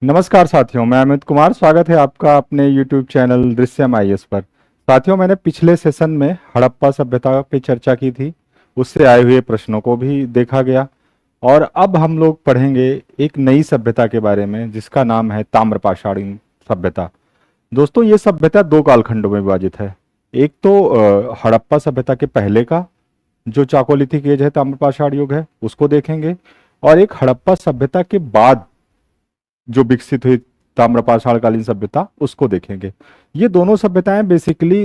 नमस्कार साथियों, मैं अमित कुमार। स्वागत है आपका अपने YouTube चैनल दृश्यम आईएएस पर। साथियों, मैंने पिछले सेशन में हड़प्पा सभ्यता पे चर्चा की थी। उससे आए हुए प्रश्नों को भी देखा गया और अब हम लोग पढ़ेंगे एक नई सभ्यता के बारे में जिसका नाम है ताम्रपाषाणी सभ्यता। दोस्तों, ये सभ्यता दो कालखंडों में विभाजित है। एक तो हड़प्पा सभ्यता के पहले का जो चाकोलिथिक एज है, ताम्रपाषाण युग है, उसको देखेंगे। और एक हड़प्पा सभ्यता के बाद जो विकसित हुई ताम्रपाषाणकालीन सभ्यता, उसको देखेंगे। ये दोनों सभ्यताएं बेसिकली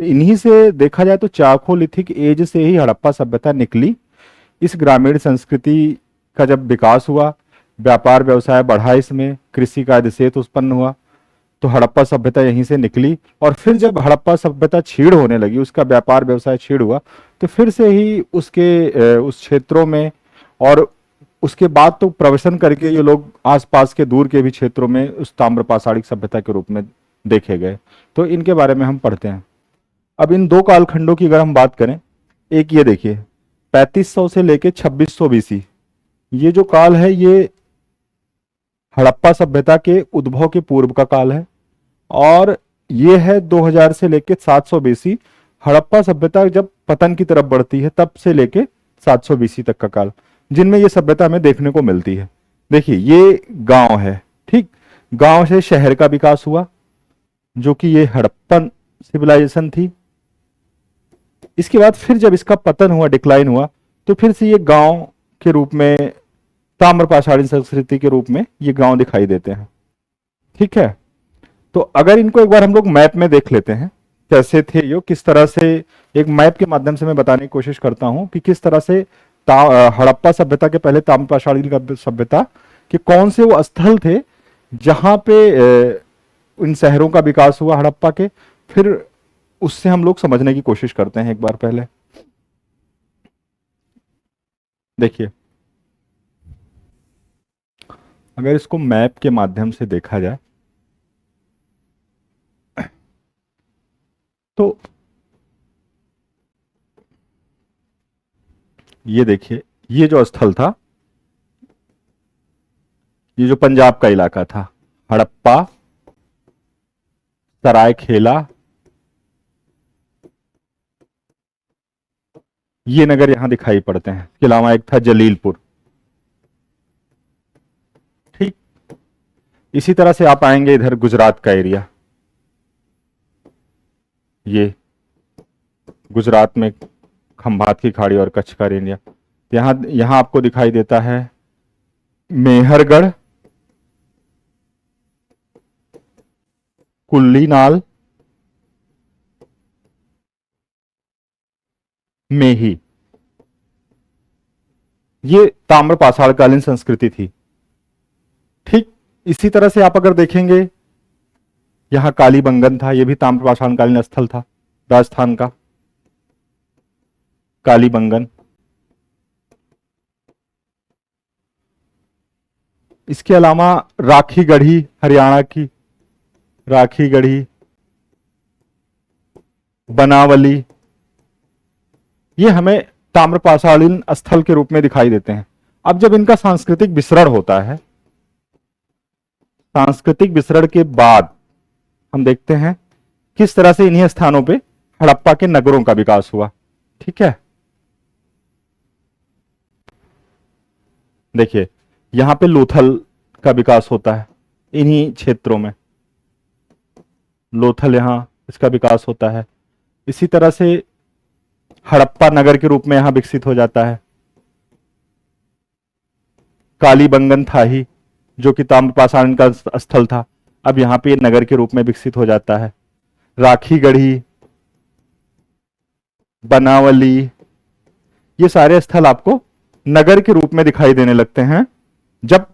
इन्हीं से देखा जाए तो चाकोलिथिक एज से ही हड़प्पा सभ्यता निकली। इस ग्रामीण संस्कृति का जब विकास हुआ, व्यापार व्यवसाय बढ़ा, इसमें कृषि का अधिशेष उत्पन्न हुआ, तो हड़प्पा सभ्यता यहीं से निकली। और फिर जब हड़प्पा सभ्यता क्षीण होने लगी, उसका व्यापार व्यवसाय क्षीण हुआ, तो फिर से ही उस क्षेत्रों में और उसके बाद तो प्रवसन करके ये लोग आसपास के दूर के भी क्षेत्रों में उस ताम्रपाषाणिक सभ्यता के रूप में देखे गए। तो इनके बारे में हम पढ़ते हैं। अब इन दो कालखंडों की अगर हम बात करें, एक ये देखिए 3500 से लेके 2600 बीसी, ये जो काल है ये हड़प्पा सभ्यता के उद्भव के पूर्व का काल है। और ये है 2000 से लेके 700 बीसी, हड़प्पा सभ्यता जब पतन की तरफ बढ़ती है तब से लेके 700 बीसी तक का काल, जिनमें ये सभ्यता हमें देखने को मिलती है। देखिए, ये गांव है, ठीक। गांव से शहर का विकास हुआ, जो कि ये हड़प्पन सिविलाइजेशन थी। इसके बाद फिर जब इसका पतन हुआ, डिक्लाइन हुआ, तो फिर से ये गांव के रूप में, ताम्रपाषाणी संस्कृति के रूप में ये गांव दिखाई देते हैं। ठीक है, तो अगर इनको एक बार हम लोग मैप में देख लेते हैं कैसे थे ये, किस तरह से, एक मैप के माध्यम से मैं बताने की कोशिश करता हूं कि किस तरह से हड़प्पा सभ्यता के पहले ताम्रपाषाणी सभ्यता के कौन से वो स्थल थे जहां पे इन शहरों का विकास हुआ हड़प्पा के। फिर उससे हम लोग समझने की कोशिश करते हैं। एक बार पहले देखिए, अगर इसको मैप के माध्यम से देखा जाए तो ये देखिए, ये जो स्थल था, ये जो पंजाब का इलाका था, हड़प्पा, सरायखेला, ये नगर यहां दिखाई पड़ते हैं। इसके अलावा एक था जलीलपुर। ठीक, इसी तरह से आप आएंगे इधर गुजरात का एरिया, ये गुजरात में खंभात की खाड़ी और कच्छ का एरिया। यहां यहां आपको दिखाई देता है मेहरगढ़, कुल्लीनाल, मेही। ये ताम्रपाषाणकालीन संस्कृति थी। ठीक, इसी तरह से आप अगर देखेंगे, यहां कालीबंगन था, यह भी ताम्रपाषाणकालीन स्थल था, राजस्थान का कालीबंगन। इसके अलावा राखी गढ़ी, हरियाणा की राखी गढ़ी, बनावली, ये हमें ताम्रपाषाणीन स्थल के रूप में दिखाई देते हैं। अब जब इनका सांस्कृतिक विसरण होता है, सांस्कृतिक विसरण के बाद हम देखते हैं किस तरह से इन्हीं स्थानों पे हड़प्पा के नगरों का विकास हुआ। ठीक है, देखिए यहां पे लोथल का विकास होता है, इन्हीं क्षेत्रों में लोथल, यहां इसका विकास होता है। इसी तरह से हड़प्पा नगर के रूप में यहां विकसित हो जाता है। कालीबंगन था ही, जो कि ताम्रपाषाण का स्थल था, अब यहां पे नगर के रूप में विकसित हो जाता है। राखी गढ़ी, बनावली, ये सारे स्थल आपको नगर के रूप में दिखाई देने लगते हैं जब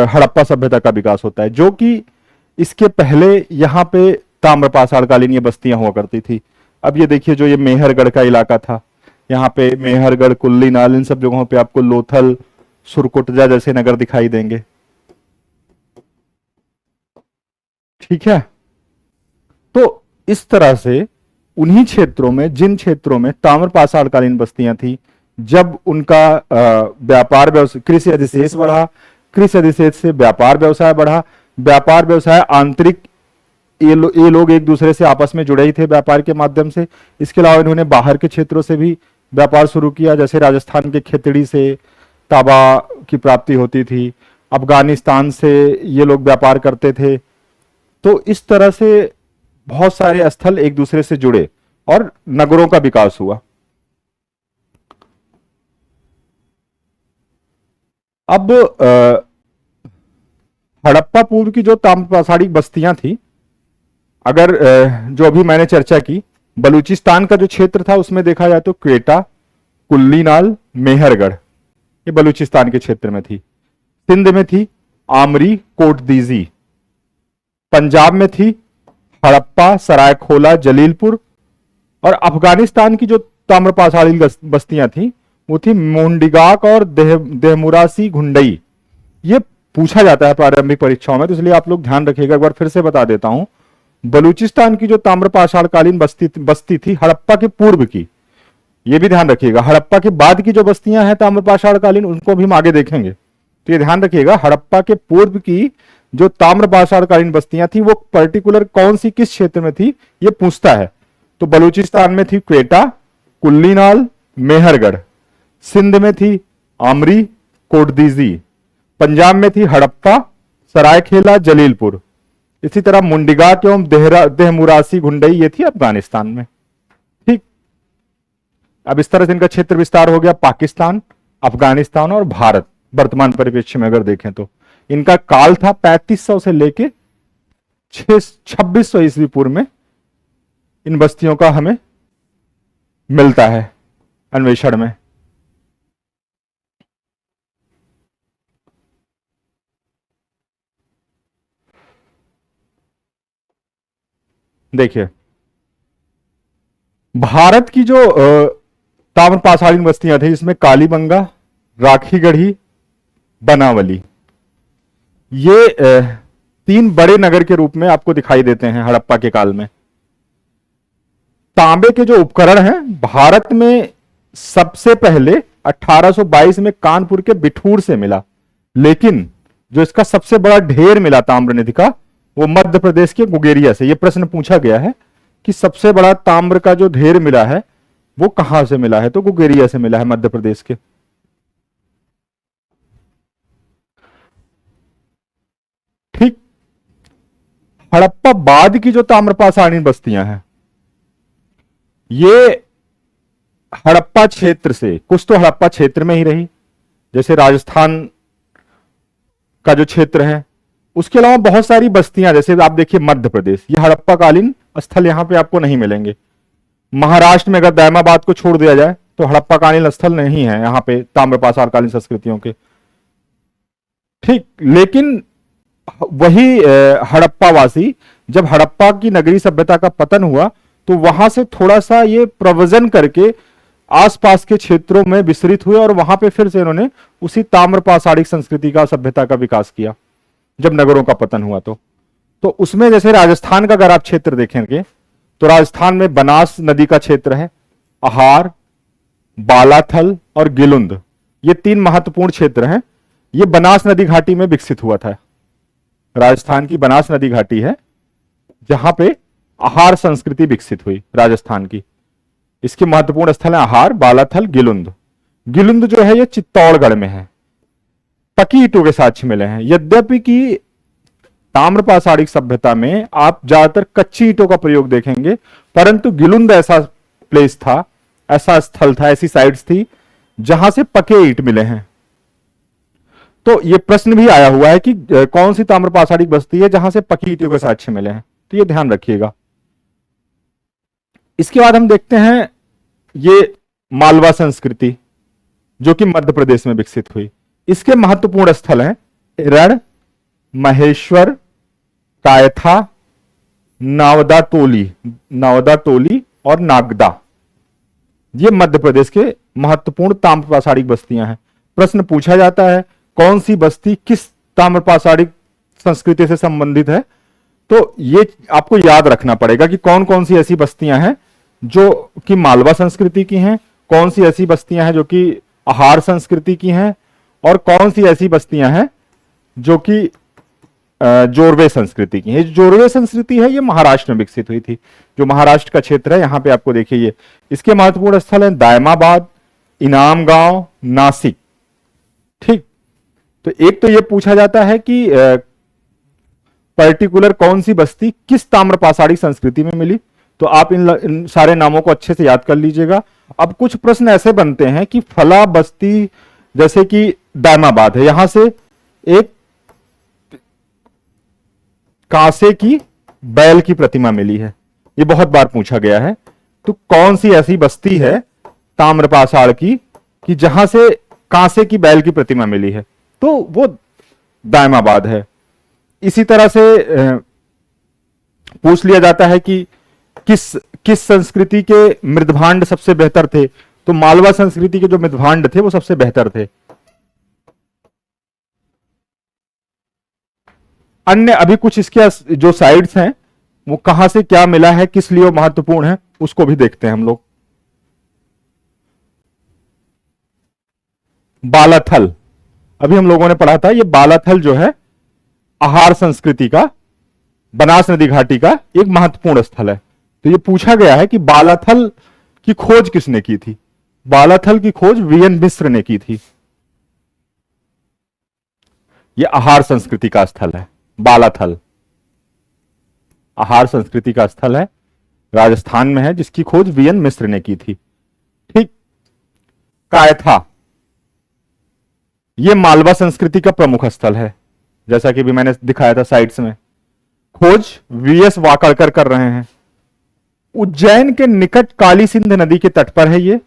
हड़प्पा सभ्यता का विकास होता है, जो कि इसके पहले यहां पे ताम्रपाषाणकालीन ये बस्तियां हुआ करती थी। अब ये देखिए, जो ये मेहरगढ़ का इलाका था, यहाँ पे मेहरगढ़, कुल्लीनाल, इन सब जगहों पे आपको लोथल, सुरकुटजा जैसे नगर दिखाई देंगे। ठीक है, तो इस तरह से उन्हीं क्षेत्रों में, जिन क्षेत्रों में ताम्रपाषाणकालीन बस्तियां थी, जब उनका व्यापार व्यवसाय, कृषि अधिशेष बढ़ा, कृषि अधिशेष से व्यापार व्यवसाय बढ़ा, व्यापार व्यवसाय आंतरिक, ये लोग एक दूसरे से आपस में जुड़े ही थे व्यापार के माध्यम से। इसके अलावा इन्होंने बाहर के क्षेत्रों से भी व्यापार शुरू किया, जैसे राजस्थान के खेतड़ी से तांबा की प्राप्ति होती थी, अफगानिस्तान से ये लोग व्यापार करते थे। तो इस तरह से बहुत सारे स्थल एक दूसरे से जुड़े और नगरों का विकास हुआ। अब हड़प्पा पूर्व की जो ताम्रपाषाणी बस्तियां थी, अगर जो अभी मैंने चर्चा की, बलूचिस्तान का जो क्षेत्र था उसमें देखा जाए तो क्वेटा, कुल्लीनाल, मेहरगढ़, ये बलूचिस्तान के क्षेत्र में थी। सिंध में थी आमरी, कोटदीजी। पंजाब में थी हड़प्पा, सरायखोला, जलीलपुर। और अफगानिस्तान की जो ताम्रपाषाणी बस्तियां थी वो थी मोन्डिगाक और देहमुरासी घुंडई। ये पूछा जाता है प्रारंभिक परीक्षाओं में, तो इसलिए आप लोग ध्यान रखिएगा। एक बार फिर से बता देता हूं, बलूचिस्तान की जो ताम्रपाषाणकालीन बस्ती थी हड़प्पा के पूर्व की, ये भी ध्यान रखिएगा। हड़प्पा के बाद की जो बस्तियां हैं ताम्रपाषाणकालीन, उनको भी हम आगे देखेंगे, तो ये ध्यान रखिएगा। हड़प्पा के पूर्व की जो ताम्रपाषाणकालीन बस्तियां थी वो पर्टिकुलर कौन सी किस क्षेत्र में थी ये पूछता है। तो बलूचिस्तान में थी क्वेटा, कुल्लीनाल, मेहरगढ़। सिंध में थी आमरी, कोटदीजी। पंजाब में थी हड़प्पा, सरायखेला, जलीलपुर। इसी तरह मुंडिगाक एवं देहमुरासी घुंडई, ये थी अफगानिस्तान में। ठीक, अब इस तरह से इनका क्षेत्र विस्तार हो गया। पाकिस्तान, अफगानिस्तान और भारत वर्तमान परिप्रेक्ष्य में अगर देखें तो इनका काल था 3500 से लेके 2600 ईस्वी पूर्व में इन बस्तियों का हमें मिलता है अन्वेषण में। देखिए, भारत की जो ताम्रपाषाणी बस्तियां थी, इसमें कालीबंगा, राखीगढ़ी, बनावली, ये तीन बड़े नगर के रूप में आपको दिखाई देते हैं हड़प्पा के काल में। तांबे के जो उपकरण हैं, भारत में सबसे पहले 1822 में कानपुर के बिठूर से मिला, लेकिन जो इसका सबसे बड़ा ढेर मिला ताम्रनिधि का, वो मध्य प्रदेश के मुंगेरिया से। यह प्रश्न पूछा गया है कि सबसे बड़ा ताम्र का जो ढेर मिला है वो कहां से मिला है, तो मुंगेरिया से मिला है, मध्य प्रदेश के। ठीक, हड़प्पा बाद की जो ताम्रपाषाणी बस्तियां हैं, ये हड़प्पा क्षेत्र से, कुछ तो हड़प्पा क्षेत्र में ही रही, जैसे राजस्थान का जो क्षेत्र है। उसके अलावा बहुत सारी बस्तियां, जैसे आप देखिए मध्य प्रदेश, ये हड़प्पा कालीन स्थल यहां पे आपको नहीं मिलेंगे। महाराष्ट्र में अगर दैमाबाद को छोड़ दिया जाए तो हड़प्पा कालीन स्थल नहीं है यहां पे ताम्रपाषाणकालीन संस्कृतियों के। ठीक, लेकिन वही हड़प्पा वासी जब हड़प्पा की नगरी सभ्यता का पतन हुआ तो वहां से थोड़ा सा ये प्रव्रजन करके आसपास के क्षेत्रों में विस्तृत हुए और वहां पे फिर से इन्होंने उसी ताम्रपाषाणी संस्कृति का, सभ्यता का विकास किया जब नगरों का पतन हुआ। तो उसमें जैसे राजस्थान का अगर आप क्षेत्र देखेंगे तो राजस्थान में बनास नदी का क्षेत्र है, अहार, बालाथल और गिलुंद, ये तीन महत्वपूर्ण क्षेत्र हैं। ये बनास नदी घाटी में विकसित हुआ था। राजस्थान की बनास नदी घाटी है जहां पे आहार संस्कृति विकसित हुई राजस्थान की। इसके महत्वपूर्ण स्थल हैं आहार, बालाथल, गिलुंद। गिलुंद जो है ये चित्तौड़गढ़ में है, पकी ईंटों के साक्ष्य मिले हैं। यद्यपि कि ताम्रपाषाणी सभ्यता में आप ज्यादातर कच्ची ईंटों का प्रयोग देखेंगे, परंतु गिलुंद ऐसा प्लेस था, ऐसा स्थल था, ऐसी साइट्स थी जहां से पके ईंट मिले हैं। तो यह प्रश्न भी आया हुआ है कि कौन सी ताम्रपाषाणी बस्ती है जहां से पकी ईंटों के साक्ष्य मिले हैं, तो ये ध्यान रखिएगा। इसके बाद हम देखते हैं ये मालवा संस्कृति जो कि मध्य प्रदेश में विकसित हुई। इसके महत्वपूर्ण स्थल हैं रण, महेश्वर, कायथा, नावदा टोली और नागदा। ये मध्य प्रदेश के महत्वपूर्ण ताम्रपाषाणी बस्तियां हैं। प्रश्न पूछा जाता है कौन सी बस्ती किस ताम्रपाषाणी संस्कृति से संबंधित है, तो ये आपको याद रखना पड़ेगा कि कौन कौन सी ऐसी बस्तियां हैं जो कि मालवा संस्कृति की हैं, कौन सी ऐसी बस्तियां हैं जो कि आहार संस्कृति की हैं, और कौन सी ऐसी बस्तियां हैं जो कि जोरवे संस्कृति की है। जोरवे संस्कृति है, ये महाराष्ट्र में विकसित हुई थी। जो महाराष्ट्र का क्षेत्र है, यहां पे आपको देखिए ये इसके महत्वपूर्ण स्थल है दायमाबाद, इनाम गांव, नासिक। ठीक, तो एक तो ये पूछा जाता है कि पर्टिकुलर कौन सी बस्ती किस ताम्रपाषाणी संस्कृति में मिली, तो आप इन सारे नामों को अच्छे से याद कर लीजिएगा। अब कुछ प्रश्न ऐसे बनते हैं कि फला बस्ती, जैसे कि दायमाबाद है, यहां से एक कांसे की बैल की प्रतिमा मिली है, ये बहुत बार पूछा गया है। तो कौन सी ऐसी बस्ती है ताम्रपाषाण की कि जहां से कांसे की बैल की प्रतिमा मिली है, तो वो दायमाबाद है। इसी तरह से पूछ लिया जाता है कि किस संस्कृति के मृदभांड सबसे बेहतर थे, तो मालवा संस्कृति के जो मृदभांड थे वो सबसे बेहतर थे। अन्य अभी कुछ इसके जो साइड्स हैं वो कहां से क्या मिला है, किस लिए वो महत्वपूर्ण है, उसको भी देखते हैं हम लोग। बालाथल, अभी हम लोगों ने पढ़ा था, ये बालाथल जो है आहार संस्कृति का, बनास नदी घाटी का एक महत्वपूर्ण स्थल है। तो ये पूछा गया है कि बालाथल की खोज किसने की थी। बालाथल की खोज वीएन मिश्र ने की थी। यह आहार संस्कृति का स्थल है, बालाथल आहार संस्कृति का स्थल है, राजस्थान में है, जिसकी खोज वीएन मिश्र ने की थी। ठीक, कायथा, यह मालवा संस्कृति का प्रमुख स्थल है, जैसा कि भी मैंने दिखाया था साइट्स में। खोज वीएस वाकड़कर कर रहे हैं। उज्जैन के निकट काली सिंध नदी के तट पर है ये।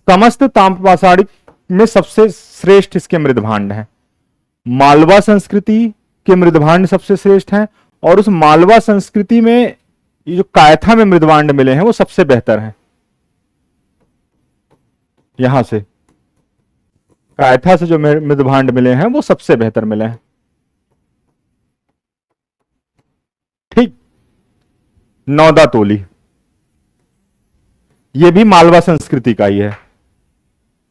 समस्त ताम्रपाषाणी में सबसे श्रेष्ठ इसके मृदभांड हैं। मालवा संस्कृति के मृदभांड सबसे श्रेष्ठ हैं, और उस मालवा संस्कृति में ये जो कायथा में मृदभांड मिले हैं वो सबसे बेहतर हैं। यहां से कायथा से जो मृदभांड मिले हैं वो सबसे बेहतर मिले हैं। ठीक, नौदा तोली, यह भी मालवा संस्कृति का ही है।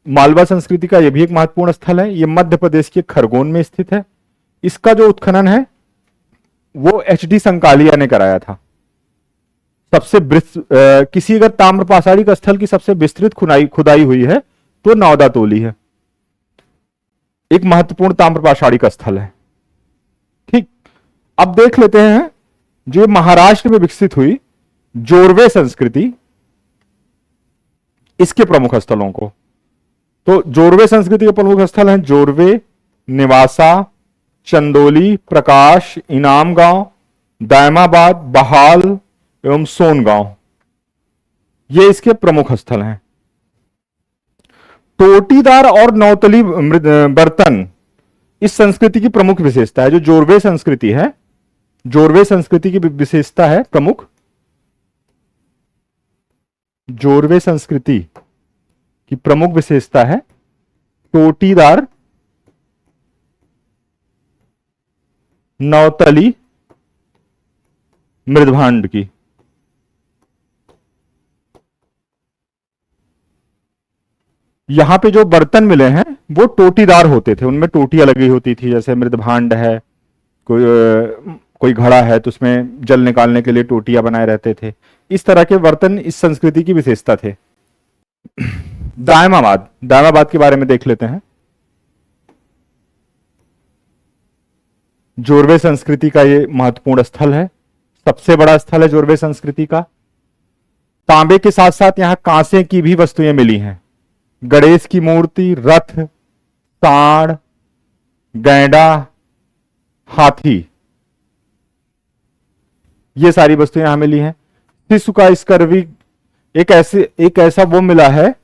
मालवा संस्कृति का यह भी एक महत्वपूर्ण स्थल है। यह मध्य प्रदेश के खरगोन में स्थित है। इसका जो उत्खनन है वो एचडी संकालिया ने कराया था। सबसे किसी अगर ताम्रपाषाणी का स्थल की सबसे विस्तृत खुदाई हुई है तो नौदा तोली है, एक महत्वपूर्ण ताम्रपाषाणी का स्थल है। ठीक, अब देख लेते हैं जो महाराष्ट्र में विकसित हुई जोरवे संस्कृति, इसके प्रमुख स्थलों को। तो जोरवे संस्कृति के प्रमुख स्थल हैं जोरवे, निवासा, चंदोली, प्रकाश, इनाम गांव, दायमाबाद, बहाल एवं सोनगांव, ये इसके प्रमुख स्थल हैं। टोटीदार और नौतली बर्तन इस संस्कृति की प्रमुख विशेषता है। जो जोरवे संस्कृति है, जोरवे संस्कृति की विशेषता है प्रमुख, जोरवे संस्कृति की प्रमुख विशेषता है टोटीदार, नौतली मृदभांड की। यहां पे जो बर्तन मिले हैं वो टोटीदार होते थे, उनमें टोटियां लगी होती थी। जैसे मृदभांड है, कोई घड़ा है तो उसमें जल निकालने के लिए टोटियां बनाए रहते थे। इस तरह के बर्तन इस संस्कृति की विशेषता थे। दायमाबाद, दायमाबाद के बारे में देख लेते हैं। जोरवे संस्कृति का ये महत्वपूर्ण स्थल है, सबसे बड़ा स्थल है जोरवे संस्कृति का। तांबे के साथ साथ यहां कांसे की भी वस्तुएं मिली हैं। गणेश की मूर्ति, रथ, सांड, गैंडा, हाथी, ये सारी वस्तुएं यहां मिली हैं। शिशु का स्कर्वी, एक ऐसा वो मिला है,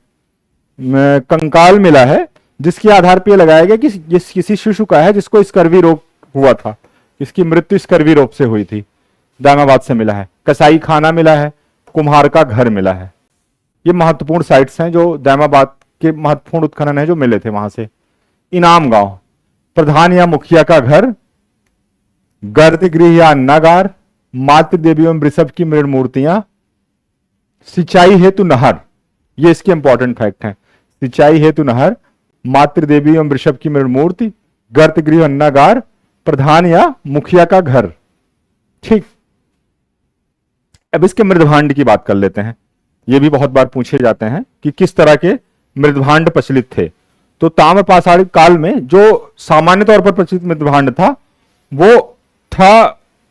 कंकाल मिला है, जिसके आधार पर लगाया गया कि जिस किसी शिशु का है जिसको स्कर्वी रोग हुआ था, इसकी मृत्यु स्कर्वी रोग से हुई थी। दायमाबाद से मिला है। कसाई खाना मिला है, कुम्हार का घर मिला है। ये महत्वपूर्ण साइट्स हैं जो दायमाबाद के महत्वपूर्ण उत्खनन है जो मिले थे वहां से। इनाम गांव, प्रधान या मुखिया का घर, गर्भगृह या अन्नागार, मातृ देवी एवं वृषभ की मृण मूर्तियां, सिंचाई हेतु नहर, ये इसके इंपॉर्टेंट फैक्ट हैं। सिंचाई हेतु नहर, मातृ देवी एवं वृषभ की मृण मूर्ति, गर्भगृह, अन्नागार, प्रधान या मुखिया का घर। ठीक, अब इसके मृदभांड की बात कर लेते हैं। ये भी बहुत बार पूछे जाते हैं कि किस तरह के मृदभांड प्रचलित थे। तो ताम्र पाषाणिक काल में जो सामान्य तौर पर प्रचलित मृदभांड था वो था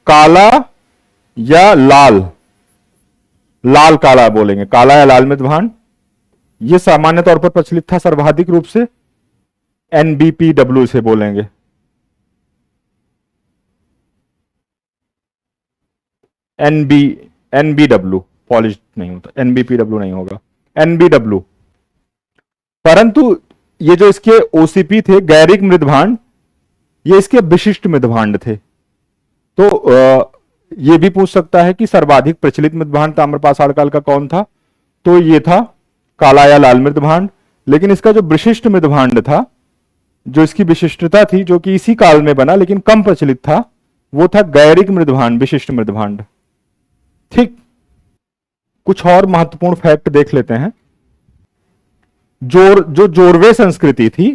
काला या लाल, लाल काला बोलेंगे, काला या लाल मृदभांड। ये सामान्य तौर पर प्रचलित था सर्वाधिक रूप से। NBPW से बोलेंगे, NBW, पॉलिश नहीं होता, NBPW नहीं होगा, NBW। परंतु ये जो इसके OCP थे, गैरिक मृदभांड, ये इसके विशिष्ट मृदभांड थे। तो ये भी पूछ सकता है कि सर्वाधिक प्रचलित मृदभांड ताम्रपाषाण काल का कौन था, तो ये था काला या लाल मृदभांड। लेकिन इसका जो विशिष्ट मृदभांड था, जो इसकी विशिष्टता थी, जो कि इसी काल में बना लेकिन कम प्रचलित था, वो था गैरिक मृदभांड, विशिष्ट मृदभांड। ठीक, कुछ और महत्वपूर्ण फैक्ट देख लेते हैं। जो जोरवे संस्कृति थी,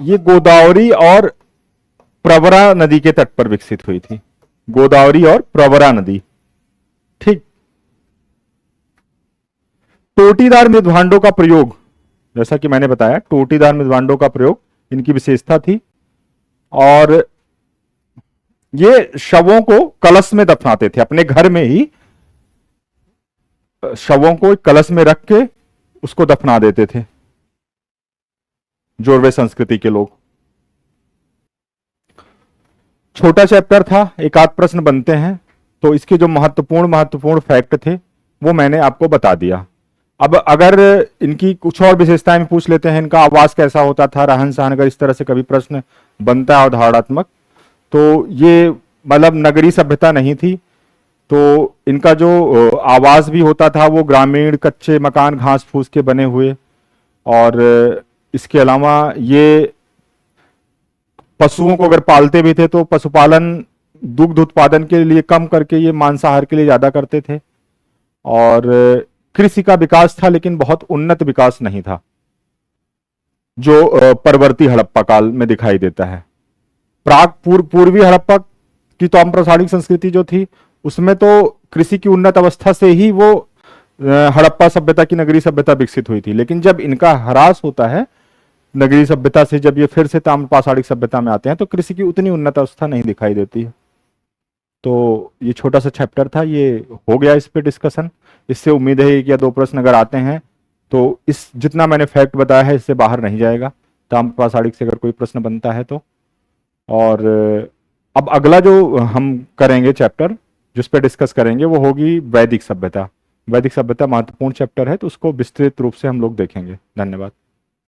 ये गोदावरी और प्रवरा नदी के तट पर विकसित हुई थी। गोदावरी और प्रवरा नदी। ठीक, टोटीदार मृदभांडों का प्रयोग, जैसा कि मैंने बताया, टोटीदार मृदभांडों का प्रयोग इनकी विशेषता थी। और ये शवों को कलश में दफनाते थे, अपने घर में ही शवों को कलश में रख के उसको दफना देते थे जोरवे संस्कृति के लोग। छोटा चैप्टर था, एक आध प्रश्न बनते हैं, तो इसके जो महत्वपूर्ण फैक्ट थे वो मैंने आपको बता दिया। अब अगर इनकी कुछ और विशेषताएं भी पूछ लेते हैं, इनका आवास कैसा होता था, रहन सहन, अगर इस तरह से कभी प्रश्न बनता है उदाहरणात्मक, तो ये मतलब नगरीय सभ्यता नहीं थी। तो इनका जो आवास भी होता था वो ग्रामीण कच्चे मकान घास फूस के बने हुए। और इसके अलावा ये पशुओं को अगर पालते भी थे तो पशुपालन दुग्ध उत्पादन के लिए कम करके ये मांसाहार के लिए ज्यादा करते थे। और कृषि का विकास था लेकिन बहुत उन्नत विकास नहीं था, जो परवर्ती हड़प्पा काल में दिखाई देता है। पूर्वी हड़प्पा की ताम्रपाषाणिक संस्कृति जो थी उसमें तो कृषि की उन्नत अवस्था से ही वो हड़प्पा सभ्यता की नगरीय सभ्यता विकसित हुई थी। लेकिन जब इनका ह्रास होता है नगरीय सभ्यता से, जब ये फिर से ताम्रपाषाणिक सभ्यता में आते हैं, तो कृषि की उतनी उन्नत अवस्था नहीं दिखाई देती है। तो ये छोटा सा चैप्टर था, ये हो गया इस पे डिस्कशन। इससे उम्मीद है कि या दो प्रश्न अगर आते हैं तो इस जितना मैंने फैक्ट बताया है इससे बाहर नहीं जाएगा, ताम्रपाषाणिक से अगर कोई प्रश्न बनता है तो। और अब अगला जो हम करेंगे चैप्टर जिस पे डिस्कस करेंगे वो होगी वैदिक सभ्यता। वैदिक सभ्यता महत्वपूर्ण चैप्टर है, तो उसको विस्तृत रूप से हम लोग देखेंगे। धन्यवाद।